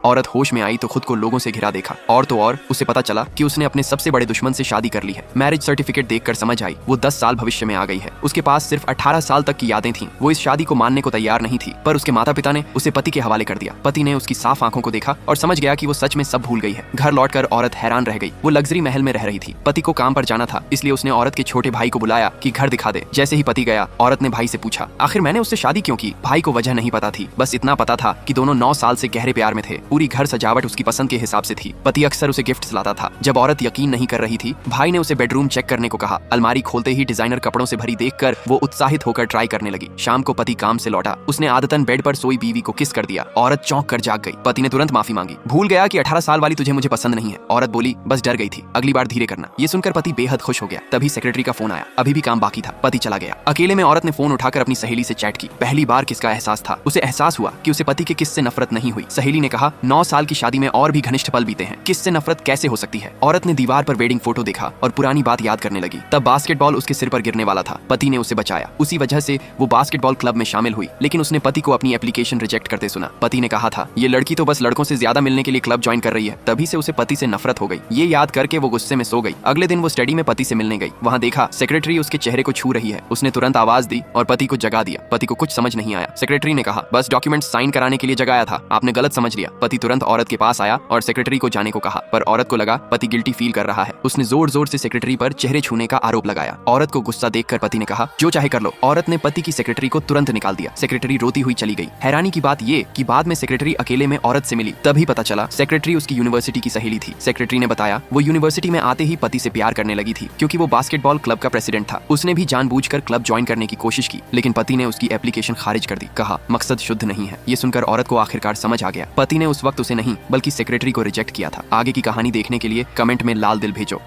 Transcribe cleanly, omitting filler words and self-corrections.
औरत होश में आई तो खुद को लोगों से घिरा देखा, और तो और उसे पता चला कि उसने अपने सबसे बड़े दुश्मन से शादी कर ली है। मैरिज सर्टिफिकेट देखकर समझ आई वो 10 साल भविष्य में आ गई है। उसके पास सिर्फ 18 साल तक की यादें थीं। वो इस शादी को मानने को तैयार नहीं थी, पर उसके माता पिता ने उसे पति के हवाले कर दिया। पति ने उसकी साफ आंखों को देखा और समझ गया कि वो सच में सब भूल गई है। घर लौटकर औरत हैरान रह गई। वो लग्जरी महल में रह रही थी। पति को काम पर जाना था, इसलिए उसने औरत के छोटे भाई को बुलाया कि घर दिखा दे। जैसे ही पति गया, औरत ने भाई से पूछा, आखिर मैंने उससे शादी क्यों की? भाई को वजह नहीं पता थी, बस इतना पता था कि दोनों 9 साल से गहरे प्यार में थे। पूरी घर सजावट उसकी पसंद के हिसाब से थी। पति अक्सर उसे गिफ्ट्स लाता था। जब औरत यकीन नहीं कर रही थी, भाई ने उसे बेडरूम चेक करने को कहा। अलमारी खोलते ही डिजाइनर कपड़ों से भरी देखकर वो उत्साहित होकर ट्राई करने लगी। शाम को पति काम से लौटा। उसने आदतन बेड पर सोई बीवी को किस कर दिया। औरत चौंक कर जाग गई। पति ने तुरंत माफी मांगी। भूल गया कि 18 साल वाली तुझे मुझे पसंद नहीं है। औरत बोली, बस डर गई थी, अगली बार धीरे करना। ये सुनकर पति बेहद खुश हो गया। तभी सेक्रेटरी का फोन आया। अभी भी काम बाकी था। पति चला गया। अकेले में औरत ने फोन उठाकर अपनी सहेली से चैट की। पहली बार किसका एहसास था। उसे एहसास हुआ कि उसे पति के किस से नफरत नहीं हुई। सहेली ने कहा, 9 साल की शादी में और भी घनिष्ठ पल बीते हैं, किस से नफरत कैसे हो सकती है। औरत ने दीवार पर वेडिंग फोटो देखा और पुरानी बात याद करने लगी। तब बास्केटबॉल उसके सिर पर गिरने वाला था। पति ने उसे बचाया। उसी वजह से वो बास्केटबॉल क्लब में शामिल हुई, लेकिन उसने पति को अपनी एप्लीकेशन रिजेक्ट करते सुना। पति ने कहा था, ये लड़की तो बस लड़कों से ज्यादा मिलने के लिए क्लब ज्वाइन कर रही है। तभी से उसे पति से नफरत हो गई। ये याद करके वो गुस्से में सो गई। अगले दिन वो स्टडी में पति से मिलने गई। वहाँ देखा सेक्रेटरी उसके चेहरे को छू रही है। उसने तुरंत आवाज दी और पति को जगा दिया। पति को कुछ समझ नहीं आया। सेक्रेटरी ने कहा, बस डॉक्यूमेंट साइन कराने के लिए जगाया था, आपने गलत समझ लिया। पति तुरंत औरत के पास आया और सेक्रेटरी को जाने को कहा, पर औरत को लगा पति गिल्टी फील कर रहा है। उसने जोर जोर से सेक्रेटरी पर चेहरे छूने का आरोप लगाया। औरत को गुस्सा देखकर पति ने कहा, जो चाहे कर लो। औरत ने पति की सेक्रेटरी को तुरंत निकाल दिया। सेक्रेटरी रोती हुई चली गई। हैरानी की बात ये कि बाद में सेक्रेटरी अकेले में औरत से मिली। तभी पता चला सेक्रेटरी उसकी यूनिवर्सिटी की सहेली थी। सेक्रेटरी ने बताया, वो यूनिवर्सिटी में आते ही पति से प्यार करने लगी थी, क्योंकि वो बास्केटबॉल क्लब का प्रेसिडेंट था। उसने भी जानबूझकर क्लब ज्वाइन करने की कोशिश की, लेकिन पति ने उसकी एप्लीकेशन खारिज कर दी। कहा, मकसद शुद्ध नहीं है। ये सुनकर औरत को आखिरकार समझ आ गया, पति ने उस वक्त उसे नहीं बल्कि सेक्रेटरी को रिजेक्ट किया था। आगे की कहानी देखने के लिए कमेंट में लाल दिल भेजो।